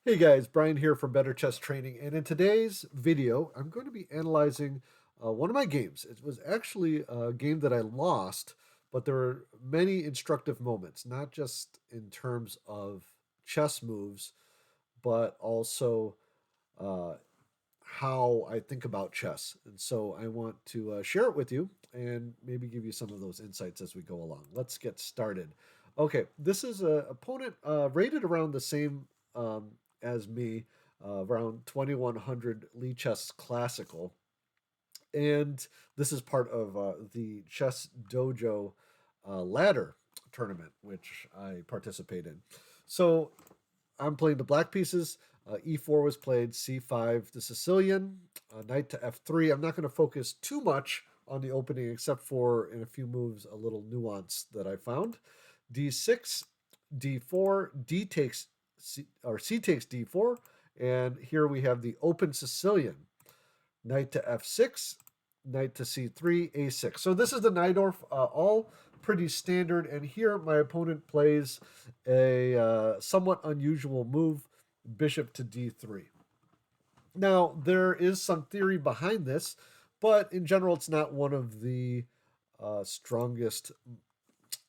Hey guys, Brian here from Better Chess Training, and in today's video, I'm going to be analyzing one of my games. It was actually a game that I lost, but there were many instructive moments, not just in terms of chess moves, but also uh, how I think about chess. And so I want to share it with you and maybe give you some of those insights as we go along. Let's get started. Okay, this is an opponent rated around the same as me, around 2100 Lee Chess Classical. And this is part of the Chess Dojo ladder tournament, which I participate in. So I'm playing the black pieces. E4 was played, C5, the Sicilian, knight to F3. I'm not going to focus too much on the opening, except for in a few moves, a little nuance that I found. D6, D4, D takes C, or C takes D4, and here we have the open Sicilian. Knight to F6, knight to C3, A6. So this is the Najdorf, all pretty standard. And here my opponent plays a somewhat unusual move, bishop to D3. Now, there is some theory behind this, but in general, it's not one of the strongest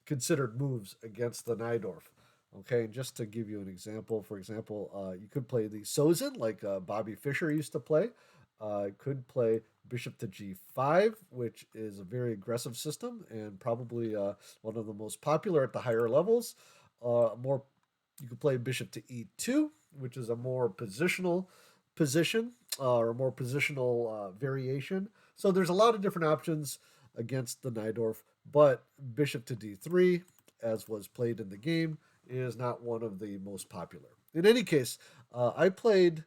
considered moves against the Najdorf. Okay, and just to give you an example, for example, you could play the Sozin like Bobby Fischer used to play. Could play bishop to g5, which is a very aggressive system and probably one of the most popular at the higher levels. More, you could play bishop to e2, which is a more positional position or a more positional variation. So there's a lot of different options against the Najdorf, but bishop to d3, as was played in the game, is not one of the most popular. In any case, I played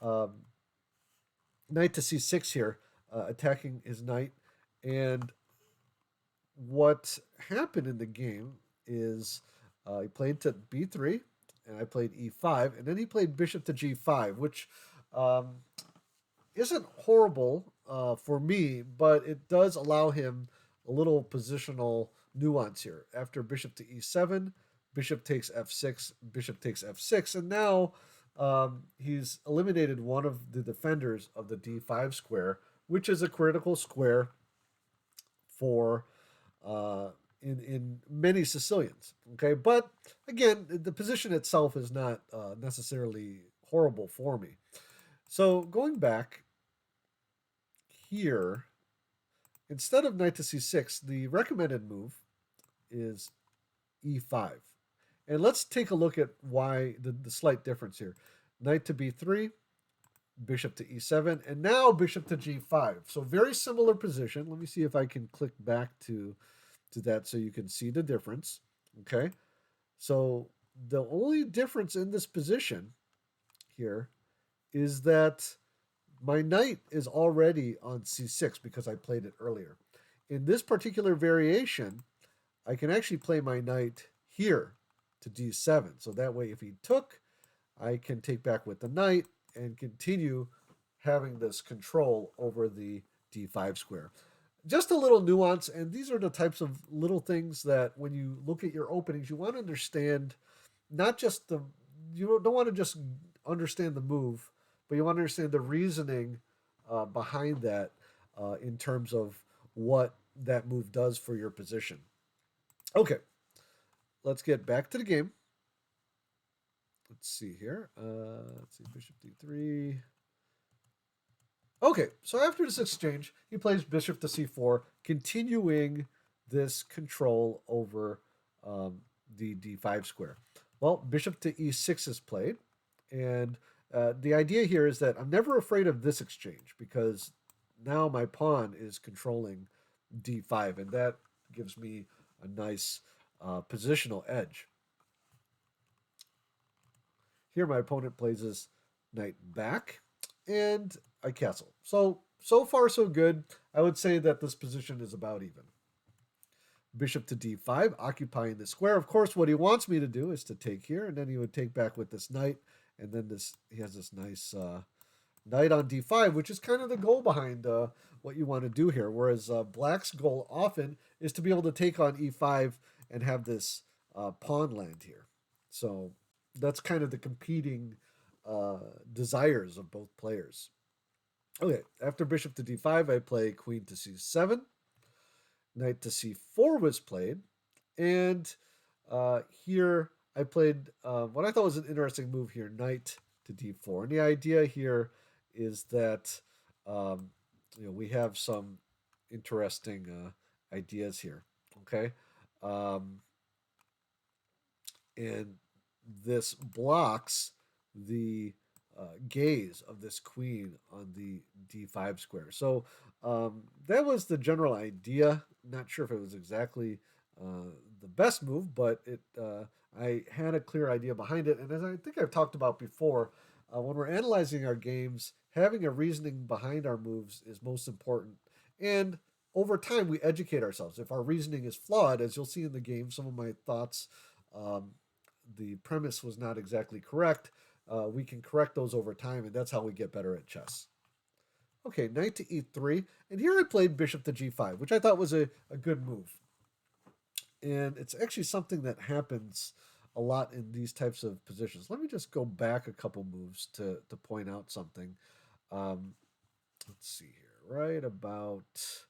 knight to c6 here, attacking his knight. And what happened in the game is he played to b3, and I played e5, and then he played bishop to g5, which um, isn't horrible for me, but it does allow him a little positional nuance here. After bishop to e7, bishop takes f6, bishop takes f6, and now he's eliminated one of the defenders of the d5 square, which is a critical square for in many Sicilians. Okay, but again, the position itself is not necessarily horrible for me. So going back here, instead of knight to c6, the recommended move is e5. And let's take a look at why the slight difference here. Knight to b3, bishop to e7, and now bishop to g5. So very similar position. Let me see if I can click back to that so you can see the difference. Okay. So the only difference in this position here is that my knight is already on c6 because I played it earlier. In this particular variation, I can actually play my knight here to d7. So that way, if he took, I can take back with the knight and continue having this control over the d5 square. Just a little nuance, and these are the types of little things that when you look at your openings, you want to understand not just the, you don't want to just understand the move, but you want to understand the reasoning behind that in terms of what that move does for your position. Okay, let's get back to the game. Let's see here. Let's see, bishop d3. Okay, so after this exchange, he plays bishop to c4, continuing this control over the d5 square. Well, bishop to e6 is played, and the idea here is that I'm never afraid of this exchange because now my pawn is controlling d5, and that gives me a nice positional edge. Here, my opponent plays his knight back, and I castle. So far, so good. I would say that this position is about even. Bishop to d5, occupying the square. Of course, what he wants me to do is to take here, and then he would take back with this knight, and then this he has this nice knight on d5, which is kind of the goal behind what you want to do here. Whereas black's goal often is to be able to take on e5 and have this pawn land here. So that's kind of the competing desires of both players. Okay, after bishop to d5, I play queen to c7. Knight to c4 was played. And here I played what I thought was an interesting move here, knight to d4. And the idea here is that we have some interesting ideas here. Okay, um, and this blocks the gaze of this queen on the d5 square. So that was the general idea. Not sure if it was exactly the best move, but I had a clear idea behind it. And as I think I've talked about before, when we're analyzing our games, having a reasoning behind our moves is most important. And over time, we educate ourselves. If our reasoning is flawed, as you'll see in the game, some of my thoughts, um, the premise was not exactly correct. We can correct those over time, and that's how we get better at chess. Okay, knight to e3, and here I played bishop to g5, which I thought was a good move. And it's actually something that happens a lot in these types of positions. Let me just go back a couple moves to point out something. Um, let's see here, right about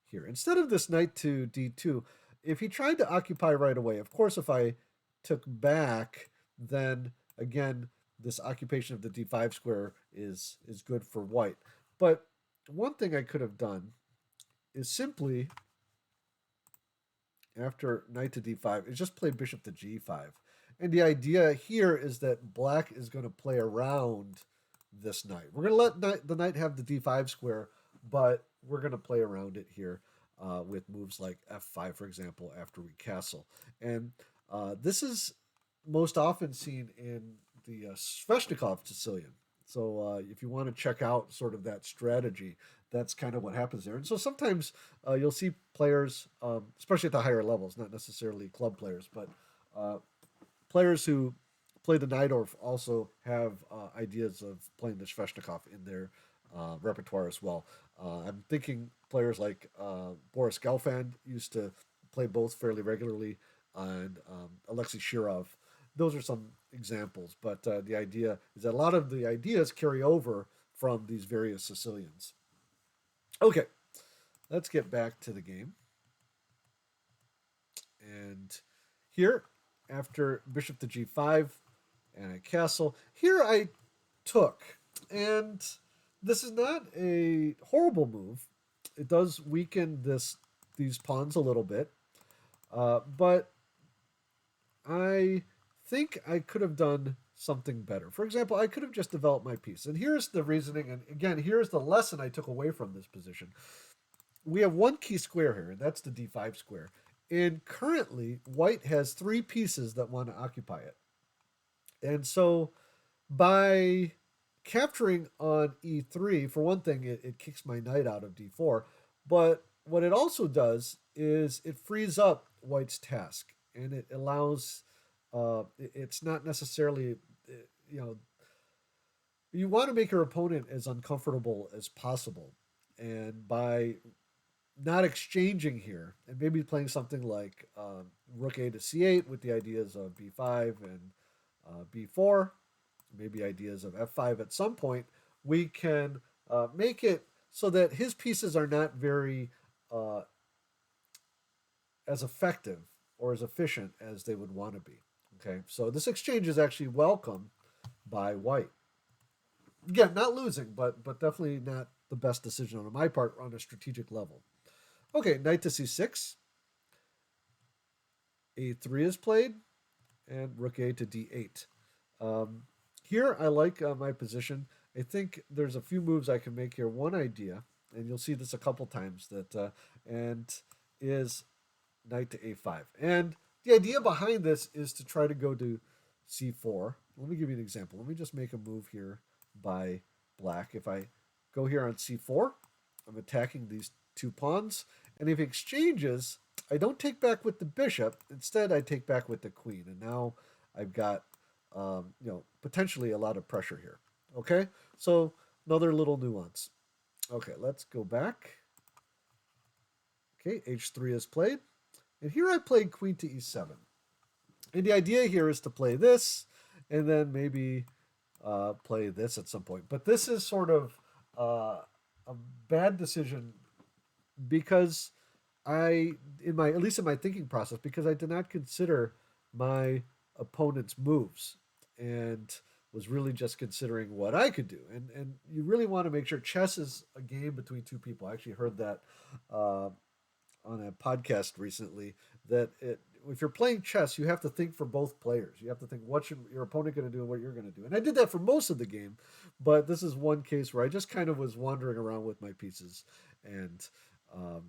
here. Instead of this knight to d2, if he tried to occupy right away, of course, if I took back, then again, this occupation of the d5 square is good for white. But one thing I could have done is simply, after knight to d5, is just play bishop to g5. And the idea here is that black is going to play around this knight. We're going to let the knight have the d5 square, but we're going to play around it here with moves like f5, for example, after we castle. And this is most often seen in the Sveshnikov Sicilian. So if you want to check out sort of that strategy, that's kind of what happens there. And so sometimes you'll see players, especially at the higher levels, not necessarily club players, but players who play the Najdorf also have ideas of playing the Sveshnikov in their repertoire as well. I'm thinking players like Boris Gelfand used to play both fairly regularly, and Alexei Shirov. Those are some examples, but the idea is that a lot of the ideas carry over from these various Sicilians. Okay, let's get back to the game. And here, after bishop to g5 and a castle, here I took. And this is not a horrible move. It does weaken these pawns a little bit. But I think I could have done something better. For example, I could have just developed my piece. And here's the reasoning. And again, here's the lesson I took away from this position. We have one key square here, and that's the d5 square. And currently, white has three pieces that want to occupy it. And so by capturing on e3, for one thing, it kicks my knight out of d4. But what it also does is it frees up white's task, and it allows, it's not necessarily, you know, you want to make your opponent as uncomfortable as possible. And by not exchanging here and maybe playing something like rook a to c8 with the ideas of b5 and b4, maybe ideas of f5 at some point, we can make it so that his pieces are not very uh, as effective or as efficient as they would want to be. Okay, so this exchange is actually welcome by white. Again, not losing, but definitely not the best decision on my part on a strategic level. Okay, knight to c6. a3 is played, and rook a to d8. Here, I like my position. I think there's a few moves I can make here. One idea, and you'll see this a couple times, and is knight to a5. And the idea behind this is to try to go to c4. Let me give you an example. Let me just make a move here by black. If I go here on c4, I'm attacking these two pawns. And if he exchanges, I don't take back with the bishop. Instead, I take back with the queen. And now I've got, potentially a lot of pressure here. Okay, so another little nuance. Okay, let's go back. Okay, h3 is played. And here I played queen to e7. And the idea here is to play this, and then maybe play this at some point. But this is sort of a bad decision because in my at least in my thinking process, because I did not consider my opponent's moves and was really just considering what I could do. And you really want to make sure chess is a game between two people. I actually heard that uh, on a podcast recently that if you're playing chess, you have to think for both players. You have to think what your opponent going to do and what you're going to do. And I did that for most of the game, but this is one case where I just kind of was wandering around with my pieces and um,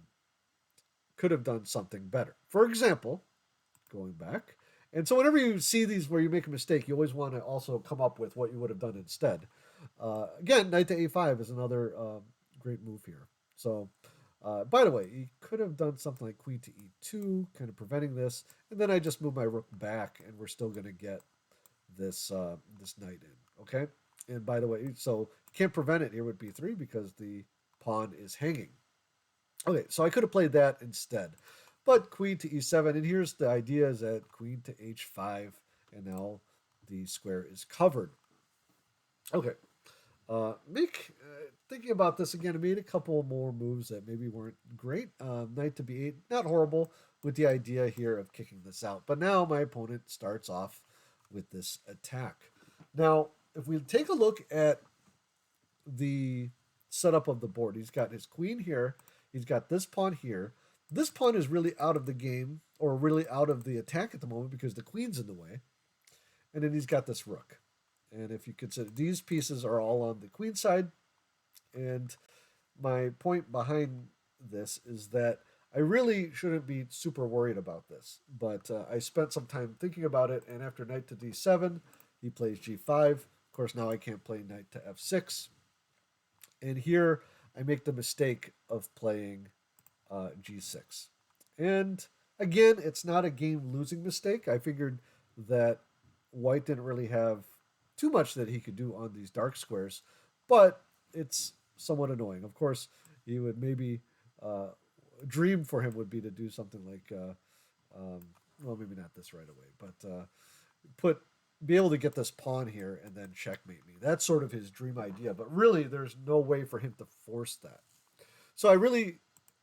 could have done something better. For example, going back. And so whenever you see these where you make a mistake, you always want to also come up with what you would have done instead. Again, knight to a5 is another great move here. So, by the way, you could have done something like queen to e2, kind of preventing this, and then I just move my rook back, and we're still going to get this knight in. Okay, and by the way, so you can't prevent it here with b3 because the pawn is hanging. Okay, so I could have played that instead. But queen to e7, and here's the idea is that queen to h5, and now the square is covered. Okay, thinking about this again, I made a couple more moves that maybe weren't great. Knight to b8, not horrible, with the idea here of kicking this out. But now my opponent starts off with this attack. Now, if we take a look at the setup of the board, he's got his queen here, he's got this pawn here. This pawn is really out of the game, or really out of the attack at the moment because the queen's in the way. And then he's got this rook. And if you consider these pieces are all on the queen side, and my point behind this is that I really shouldn't be super worried about this. But I spent some time thinking about it, and after knight to d7, he plays g5. Of course, now I can't play knight to f6. And here I make the mistake of playing g6. And again, it's not a game losing mistake. I figured that white didn't really have too much that he could do on these dark squares, but it's somewhat annoying. Of course, you would maybe dream for him would be to do something like, well, maybe not this right away, but put be able to get this pawn here and then checkmate me. That's sort of his dream idea, but really, there's no way for him to force that. So I really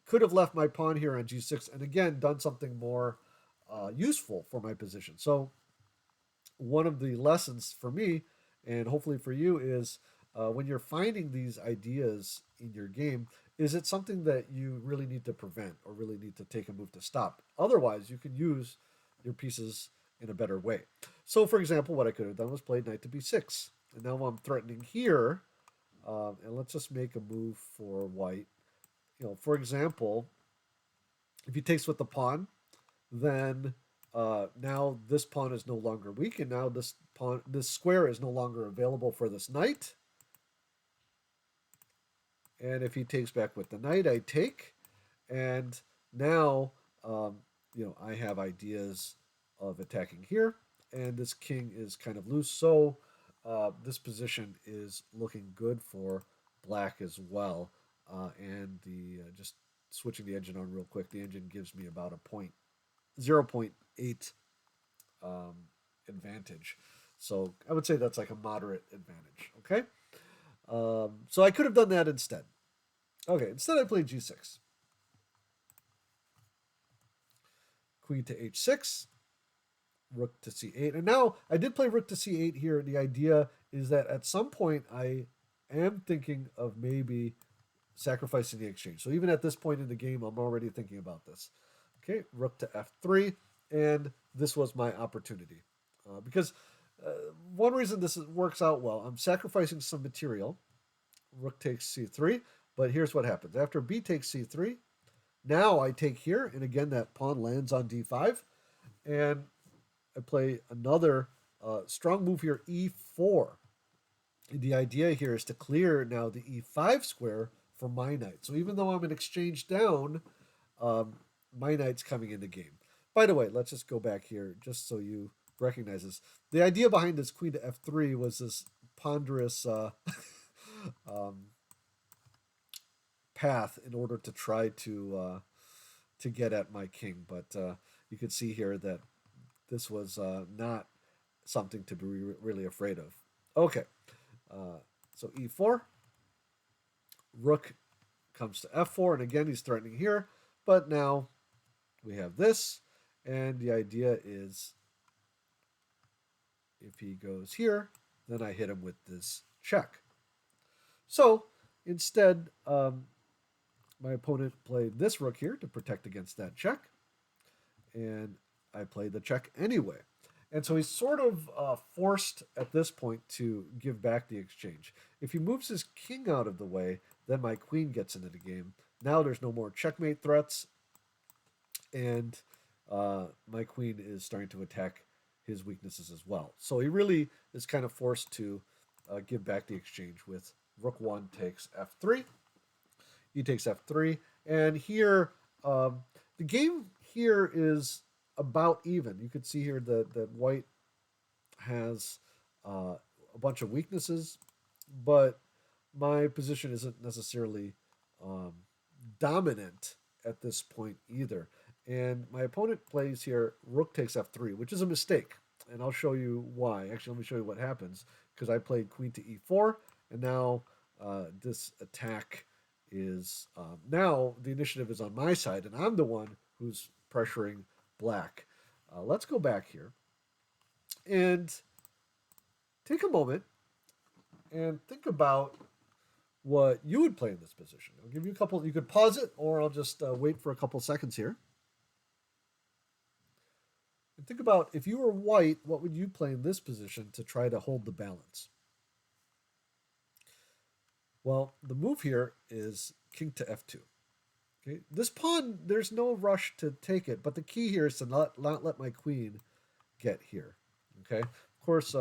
could have left my pawn here on g6 and again done something more useful for my position. So one of the lessons for me, and hopefully for you, is when you're finding these ideas in your game, is it something that you really need to prevent or really need to take a move to stop? Otherwise, you can use your pieces in a better way. So, for example, what I could have done was played knight to b6. And now I'm threatening here. And let's just make a move for white. For example, if he takes with the pawn, then now this pawn is no longer weak, and now this square is no longer available for this knight. And if he takes back with the knight, I take, and now I have ideas of attacking here, and this king is kind of loose. So this position is looking good for black as well. And the just switching the engine on real quick, the engine gives me about a 0.8 advantage. So I would say that's like a moderate advantage. Okay. So I could have done that instead. Okay, instead I played g6. Queen to h6. Rook to c8. And now I did play rook to c8 here. The idea is that at some point I am thinking of maybe sacrificing the exchange. So even at this point in the game, I'm already thinking about this. Okay, rook to f3. And this was my opportunity. Because one reason this works out well, I'm sacrificing some material. Rook takes c3. But here's what happens. After b takes c3, now I take here. And again, that pawn lands on d5. And I play another strong move here, e4. The idea here is to clear now the e5 square for my knight. So even though I'm an exchange down, my knight's coming in the game. By the way, let's just go back here just so you recognize this. The idea behind this queen to f3 was this ponderous path in order to try to get at my king. But you can see here that this was not something to be really afraid of. Okay, uh, so e4, rook comes to f4, and again he's threatening here, but now we have this, and the idea is if he goes here, then I hit him with this check. So instead, my opponent played this rook here to protect against that check, and I played the check anyway. And so he's sort of forced at this point to give back the exchange. If he moves his king out of the way, then my queen gets into the game. Now there's no more checkmate threats, and my queen is starting to attack his weaknesses as well. So he really is kind of forced to give back the exchange with rook one takes f3. He takes f3, and here the game here is about even. You could see here that white has a bunch of weaknesses, but my position isn't necessarily um, dominant at this point either. And my opponent plays here rook takes f3, which is a mistake. And I'll show you why. Actually, let me show you what happens because I played queen to e4, and now this attack is now the initiative is on my side, and I'm the one who's pressuring black. Let's go back here and take a moment and think about what you would play in this position. I'll give you a couple. You could pause it, or I'll just wait for a couple seconds here. And think about if you were white, what would you play in this position to try to hold the balance? Well, the move here is king to f2. Okay, this pawn, there's no rush to take it, but the key here is to not let my queen get here. Okay, of course,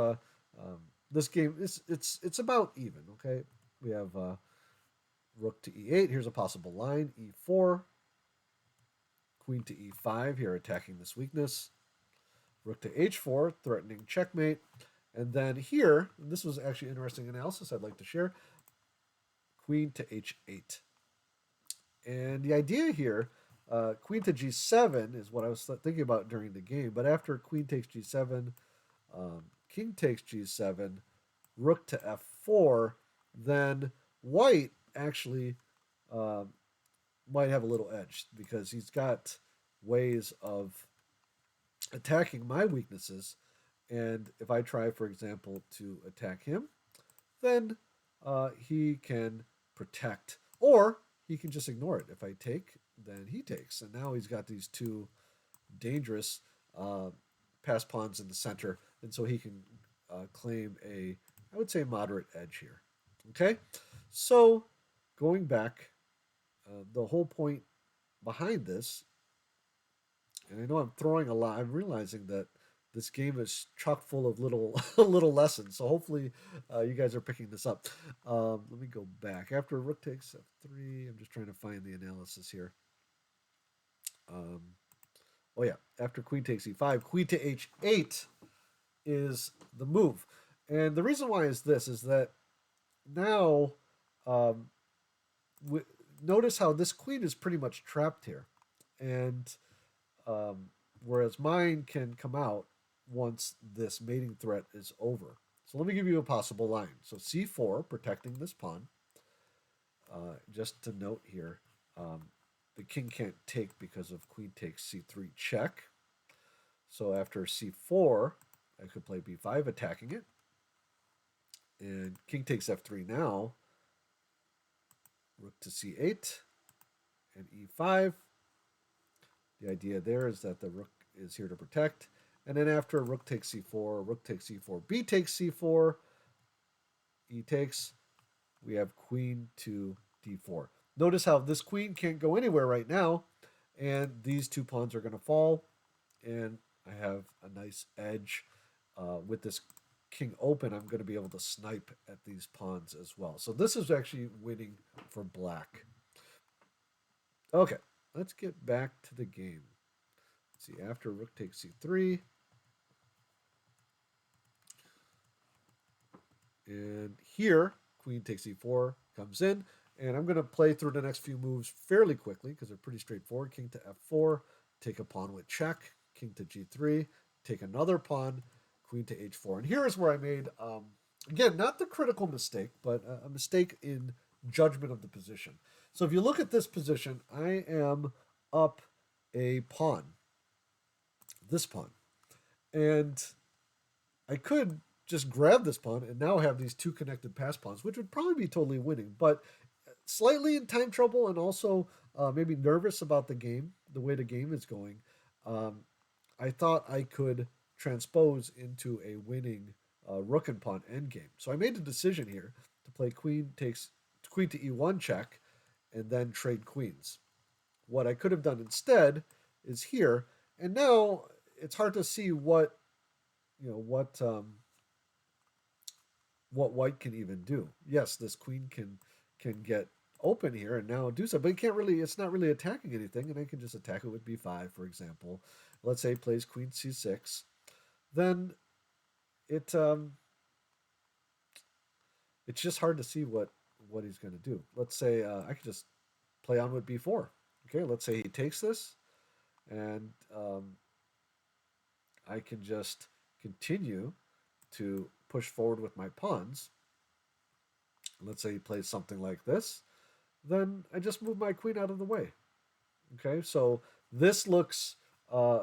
this game is it's about even. Okay, we have rook to e8. Here's a possible line. e4, queen to e5. Here attacking this weakness. Rook to h4, threatening checkmate. And then here, and this was actually interesting analysis I'd like to share. Queen to h8. And the idea here, queen to g7 is what I was thinking about during the game. But after queen takes g7, king takes g7, rook to f4, then white actually might have a little edge because he's got ways of attacking my weaknesses. And if I try, for example, to attack him, then he can protect, or he can just ignore it. If I take, then he takes. And now he's got these two dangerous pass pawns in the center. And so he can claim a, I would say, moderate edge here. Okay? So going back, the whole point behind this, and I know I'm throwing a lot, I'm realizing that this game is chock full of little little lessons. So hopefully you guys are picking this up. Let me go back. After rook takes f3, I'm just trying to find the analysis here. Um, oh yeah, after queen takes e5, queen to h8 is the move. And the reason why is this is that now um, notice how this queen is pretty much trapped here. And whereas mine can come out once this mating threat is over. So let me give you a possible line. So c4, protecting this pawn. Just to note here, the king can't take because of queen takes c3 check. So after c4, I could play b5, attacking it. And king takes f3 now. Rook to c8 and e5. The idea there is that the rook is here to protect. And then after rook takes c4, rook takes c4, b takes c4, e takes, we have queen to d4. Notice how this queen can't go anywhere right now, and these two pawns are going to fall, and I have a nice edge. With this king open, I'm going to be able to snipe at these pawns as well. So this is actually winning for black. Okay, let's get back to the game. Let's see, after rook takes c3, and here queen takes e4 comes in, and I'm going to play through the next few moves fairly quickly because they're pretty straightforward. King to f4, take a pawn with check. King to g3, take another pawn. Queen to h4. And here is where I made Again, not the critical mistake, but a mistake in judgment of the position. So if you look at this position, I am up a pawn, this pawn. And I could just grab this pawn and now have these two connected pass pawns, which would probably be totally winning. But slightly in time trouble and also maybe nervous about the game, the way the game is going, um, I thought I could transpose into a winning rook and pawn endgame. So I made the decision here to play queen to e1 check and then trade queens. What I could have done instead is here, and now it's hard to see you know what white can even do. Yes, this queen can get open here and now do so, but it can't really. It's not really attacking anything, and I can just attack it with b5, for example. Let's say he plays queen c6, then it it's just hard to see what he's going to do. Let's say I could just play on with b4. Okay, let's say he takes this, and I can just continue to push forward with my pawns. Let's say he plays something like this, then I just move my queen out of the way. Okay, so this looks, uh,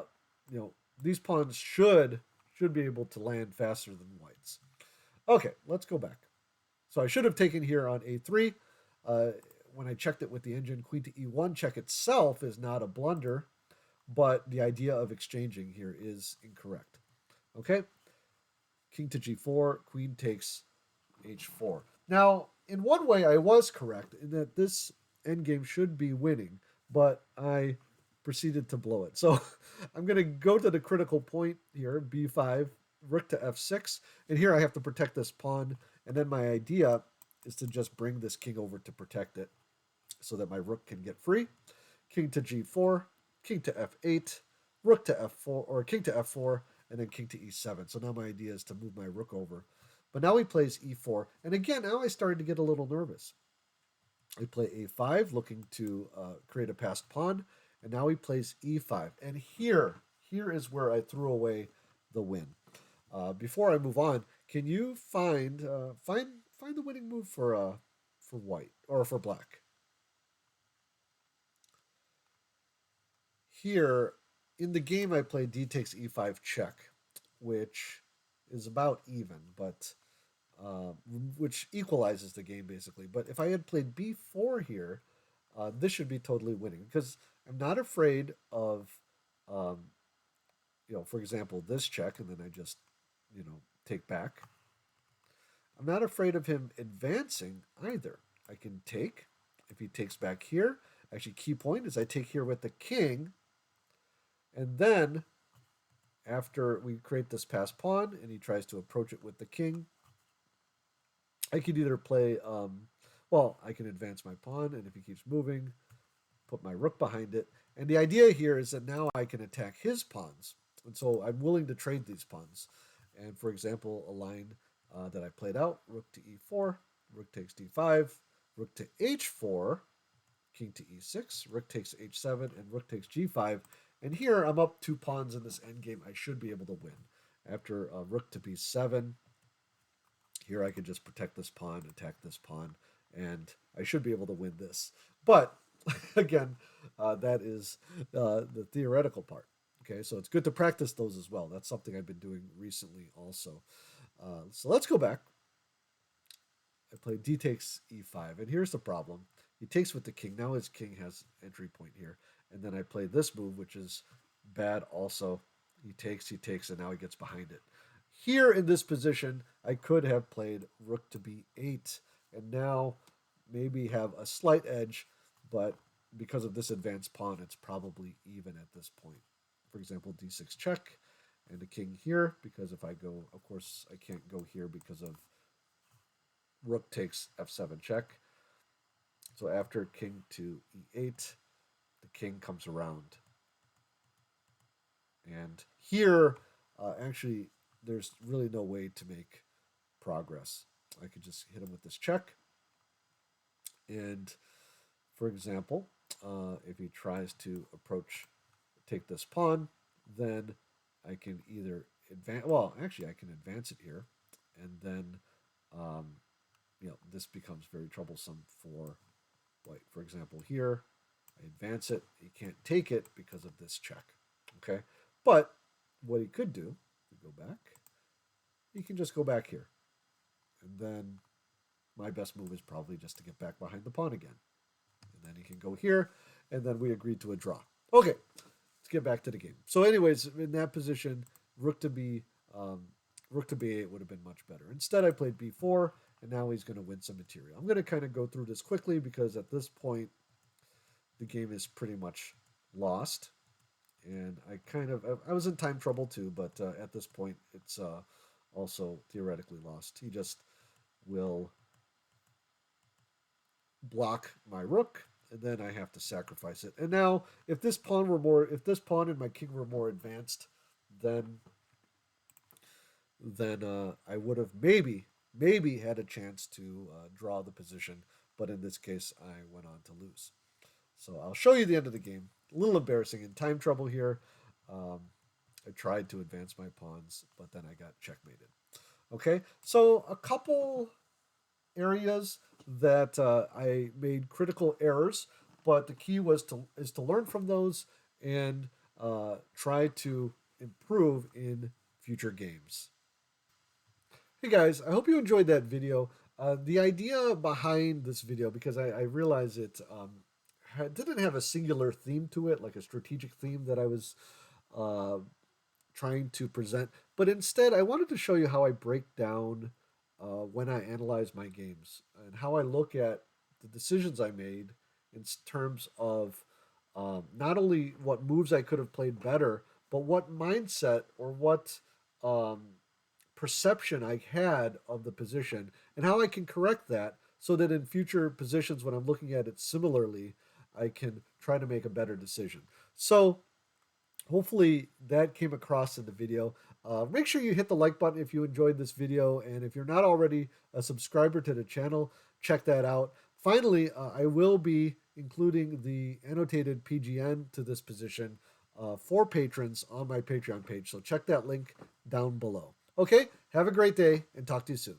you know, these pawns should be able to land faster than whites. Okay, let's go back. So I should have taken here on a3. Uh, when I checked it with the engine, queen to e1 check itself is not a blunder, but the idea of exchanging here is incorrect. Okay, king to g4, queen takes h4. Now, in one way, I was correct in that this endgame should be winning, but I proceeded to blow it. So I'm going to go to the critical point here, b5, rook to f6, and here I have to protect this pawn, and then my idea is to just bring this king over to protect it so that my rook can get free. King to g4, king to f8, rook to f4, or king to f4, and then king to e7. So now my idea is to move my rook over. But now he plays e4, and again, now I started to get a little nervous. I play a5, looking to create a passed pawn, and now he plays e5. And here is where I threw away the win. Before I move on, can you find the winning move for white or for black? Here in the game, I play d takes e5 check, which is about even, but uh, which equalizes the game basically. But if I had played b4 here, this should be totally winning because I'm not afraid of, um, for example, this check, and then I just, take back. I'm not afraid of him advancing either. I can take if he takes back here. Actually, key point is I take here with the king, and then after we create this passed pawn and he tries to approach it with the king, I could either play, I can advance my pawn, and if he keeps moving, put my rook behind it. And the idea here is that now I can attack his pawns. And so I'm willing to trade these pawns. And for example, a line that I played out, rook to e4, rook takes d5, rook to h4, king to e6, rook takes h7, and rook takes g5. And here I'm up 2 pawns in this endgame. I should be able to win. After rook to b7, here I could just protect this pawn, attack this pawn, and I should be able to win this. But again, that is the theoretical part. Okay, so it's good to practice those as well. That's something I've been doing recently also. So let's go back. I played d takes e5, and here's the problem. He takes with the king. Now his king has entry point here. And then I played this move, which is bad also. He takes, and now he gets behind it. Here in this position, I could have played rook to b8, and now maybe have a slight edge, but because of this advanced pawn, it's probably even at this point. For example, d6 check, and the king here, because if I go, of course, I can't go here because of rook takes f7 check. So after king to e8, the king comes around. And here, actually, there's really no way to make progress. I could just hit him with this check. And for example, if he tries to take this pawn, then I can either advance. Well, actually, I can advance it here, and then this becomes very troublesome for white. For example, here, I advance it. He can't take it because of this check. Okay, but what he could do, we go back, he can just go back here. And then my best move is probably just to get back behind the pawn again. And then he can go here, and then we agreed to a draw. Okay, let's get back to the game. So anyways, in that position, rook to b8 would have been much better. Instead, I played b4, and now he's going to win some material. I'm going to kind of go through this quickly because at this point, the game is pretty much lost. And I was in time trouble too, but at this point, it's also theoretically lost. He just will block my rook, and then I have to sacrifice it. And now, if this pawn and my king were more advanced, then I would have maybe had a chance to draw the position. But in this case, I went on to lose. So I'll show you the end of the game. A little embarrassing in time trouble here. I tried to advance my pawns, but then I got checkmated. Okay, so a couple areas that I made critical errors, but the key is to learn from those and try to improve in future games. Hey guys, I hope you enjoyed that video. The idea behind this video, because I realize it didn't have a singular theme to it, like a strategic theme that I was uh, trying to present, but instead I wanted to show you how I break down when I analyze my games and how I look at the decisions I made in terms of not only what moves I could have played better, but what mindset or what perception I had of the position and how I can correct that so that in future positions when I'm looking at it similarly, I can try to make a better decision. So hopefully that came across in the video. Make sure you hit the like button if you enjoyed this video, and if you're not already a subscriber to the channel, check that out. Finally, I will be including the annotated PGN to this position for patrons on my Patreon page, so check that link down below. Okay, have a great day, and talk to you soon.